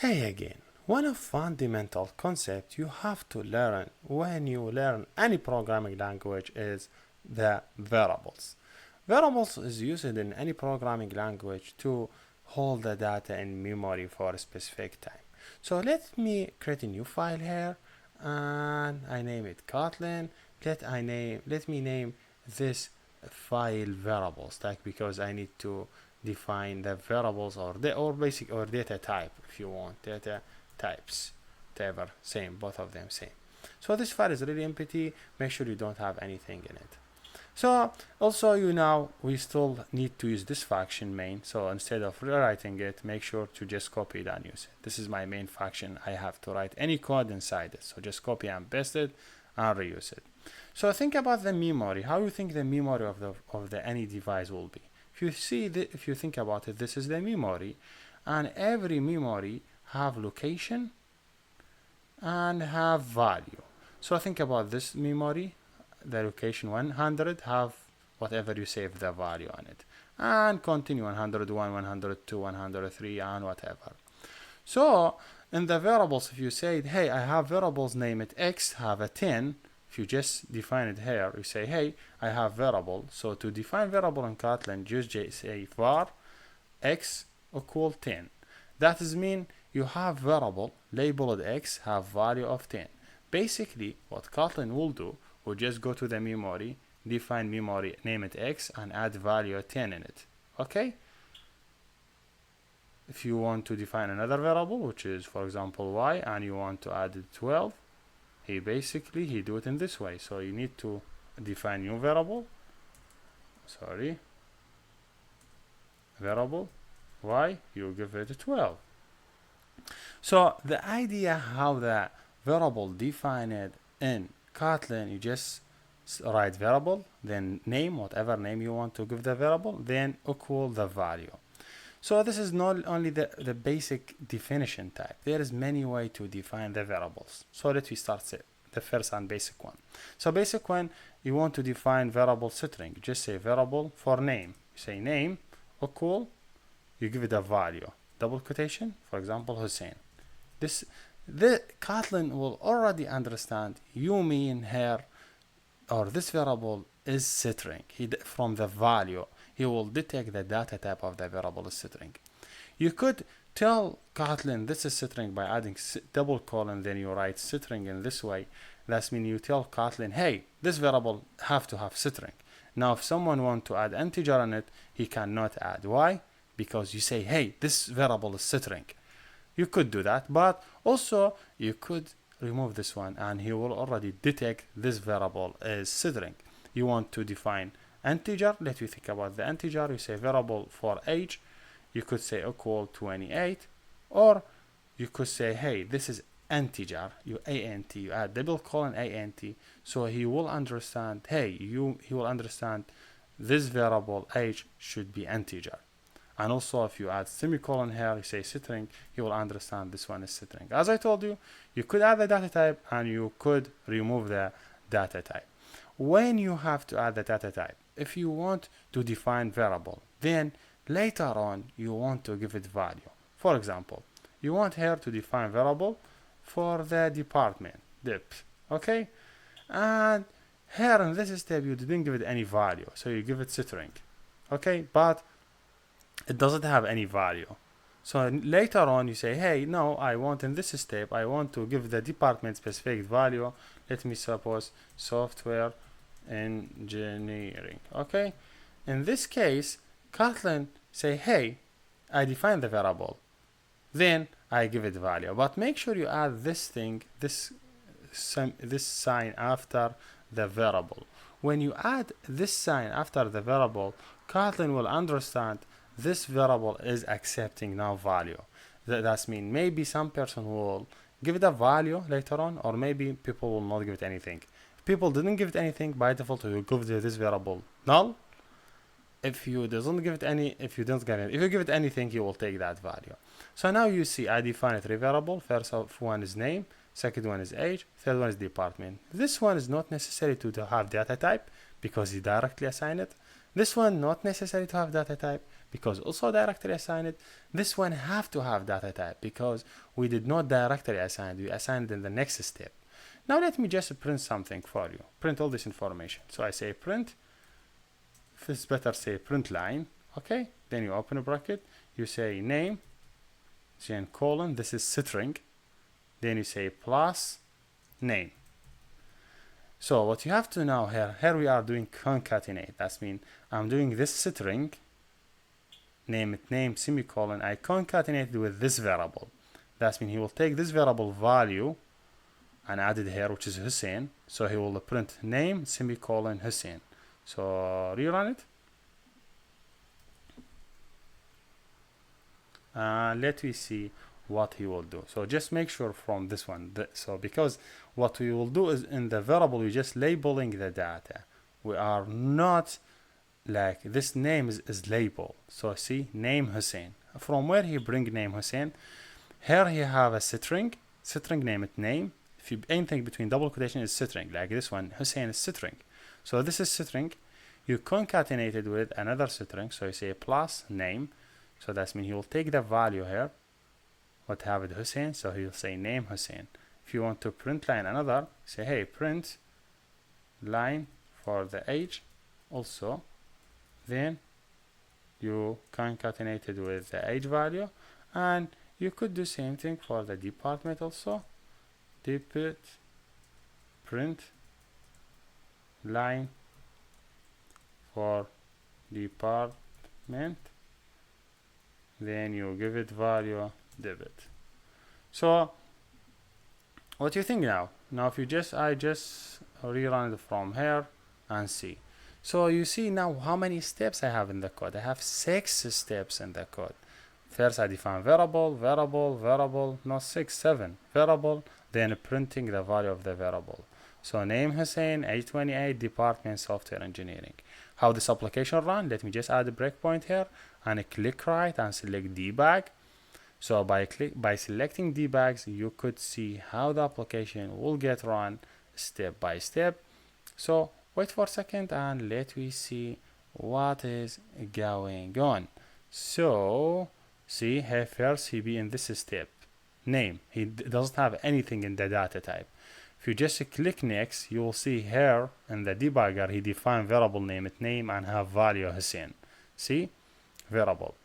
Hey again. One of fundamental concepts you have to learn when you learn any programming language is the variables. Variables is used in any programming language to hold the data in memory for a specific time. So let me create a new file here and I name it Kotlin. Let me name this file variables, like, because I need to define the variables or basic or data type, if you want data types, whatever, same, both of them same. So this file is really empty. Make sure you don't have anything in it. So also, we still need to use this function main. So instead of rewriting it, make sure to just copy it and use it. This is my main function. I have to write any code inside it. So just copy and paste it and reuse it. So think about the memory. How you think the memory of the any device will be? If you think about it, this is the memory, and every memory have location and have value. So think about this memory. The location 100 have whatever you save the value on it, and continue 101, 102, 103, and whatever. So in the variables, if you say, hey, I have variables, name it x, have a 10. If you just define it here, you say, hey, I have variable. So to define variable in Kotlin, just say var x equal 10. That is mean you have variable labeled x have value of 10. Basically, what Kotlin will do, will just go to the memory, define memory, name it x, and add value 10 in it. Okay? If you want to define another variable, which is, for example, y, and you want to add 12, he do it in this way. So you need to define new variable, variable y, you give it 12. So the idea how the variable defined in Kotlin, you just write variable, then name, whatever name you want to give the variable, then equal the value. So this is not only the basic definition type. There is many ways to define the variables. So let me start the first and basic one. So basic one, you want to define variable string. You just say variable for name. You say name equal, you give it a value, double quotation, for example, Hussein. The Kotlin will already understand you mean here, or this variable is string. From the value, he will detect the data type of the variable is string. You could tell Kotlin this is string by adding double colon, then you write string in this way. That means you tell Kotlin, hey, this variable have to have string. Now, if someone want to add integer in it, he cannot add. Why? Because you say, hey, this variable is string. You could do that, but also you could remove this one and he will already detect this variable as string. You want to define integer. Let you think about the integer. You say variable for age. You could say equal 28, or you could say, hey, this is integer. You add double colon ant. So he will understand, hey, he will understand this variable age should be integer. And also, if you add semicolon here, you say string, he will understand this one is string. As I told you, you could add the data type and you could remove the data type. When you have to add the data type, if you want to define variable, then later on you want to give it value. For example, you want here to define variable for the department, dip, okay? And here in this step, you didn't give it any value, so you give it string, okay? But it doesn't have any value. So later on you say, hey, no, I want in this step, I want to give the department specific value. Let me suppose software engineering. Okay. In this case, Kotlin say, hey, I define the variable. Then I give it value. But make sure you add this thing, this sign after the variable. When you add this sign after the variable, Kotlin will understand this variable is accepting now value. That's mean maybe some person will give it a value later on, or maybe people will not give it anything. If people didn't give it anything, by default you give this variable null. If you don't give it anything, you will take that value. So now you see I define three variables. First one is name, second one is age, third one is department. This one is not necessary to have data type because he directly assign it. This one not necessary to have data type because also directory assigned it. This one have to have data type because we did not directory assign it, we assigned it in the next step. Now let me just print something for you, print all this information. So I say print, if it's better say print line, okay? Then you open a bracket, you say name, then colon, this is string, then you say plus name. So what you have to know here we are doing concatenate. That means I'm doing this string, name it name, semicolon, I concatenate with this variable. That means he will take this variable value and add it here, which is Hussein. So he will print name, semicolon, Hussein. So rerun it. Let me see what he will do. So just make sure from this one. So because what we will do is in the variable, we're just labeling the data. We are not like this name is label. So see name Hussein. From where he bring name Hussein? Here he have a string name it name. If you anything between double quotation is string, like this one Hussein is string. So this is string. You concatenate it with another string. So you say plus name. So that means he will take the value here. What have it Hussein? So he'll say name Hussein. If you want to print line another, say hey print line for the age also. Then you concatenate it with the age value, and you could do same thing for the department also. Depart print line for department, then you give it value debit. So what do you think now? Now if you I just rerun it from here and see. So you see now how many steps I have in the code. I have 6 steps in the code. First I define variable, no 6, 7, variable, then printing the value of the variable. So name Hussein, age 28, department software engineering. How this application run? Let me just add a breakpoint here and click right and select debug. So by selecting debugs, you could see how the application will get run step by step. So wait for a second and let me see what is going on. So see here first he be in this step name. He doesn't have anything in the data type. If you just click next, you will see here in the debugger he defined variable name it name and have value Hussein. See variable.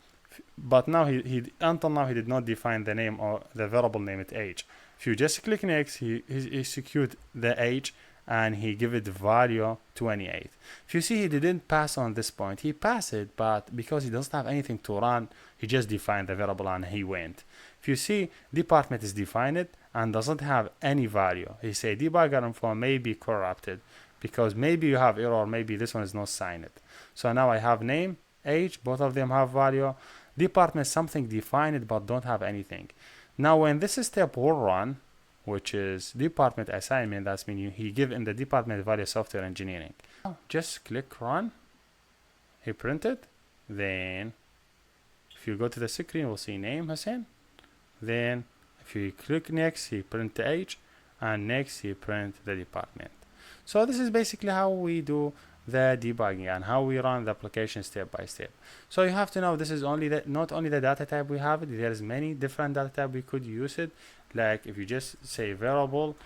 But now he until now he did not define the name or the variable name it age. If you just click next, he execute the age and he give it value 28. If you see he didn't pass on this point, he passed it, but because he doesn't have anything to run, he just defined the variable and he went. If you see department is defined and doesn't have any value, he say debugger info may be corrupted because maybe you have error, maybe this one is not signed. So now I have name, age, both of them have value. Department something defined but don't have anything. Now when this step will run, which is department assignment, that's mean he give in the department value software engineering. Just click run, he printed, then if you go to the screen we'll see name Hussein, then if you click next he print the age, and next he print the department. So this is basically how we do the debugging and how we run the application step by step. So you have to know this is only not only the data type we have it, there is many different data type we could use it. Like if you just say variable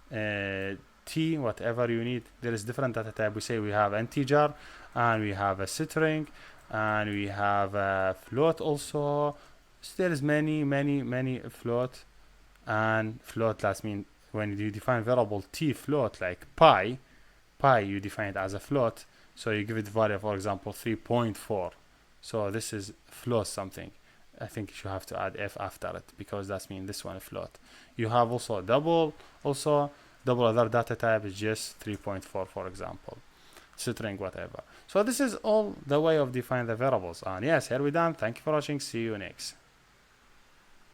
t whatever you need, there is different data type. We say we have integer and we have a string and we have a float also. So there is many float, and float last mean when you define variable t float like pi you define it as a float, so you give it value for example 3.4. so this is float something. I think you have to add f after it because that's mean this one float. You have also double other data type is just 3.4 for example, string whatever. So this is all the way of define the variables. And yes, here we done. Thank you for watching. See you next.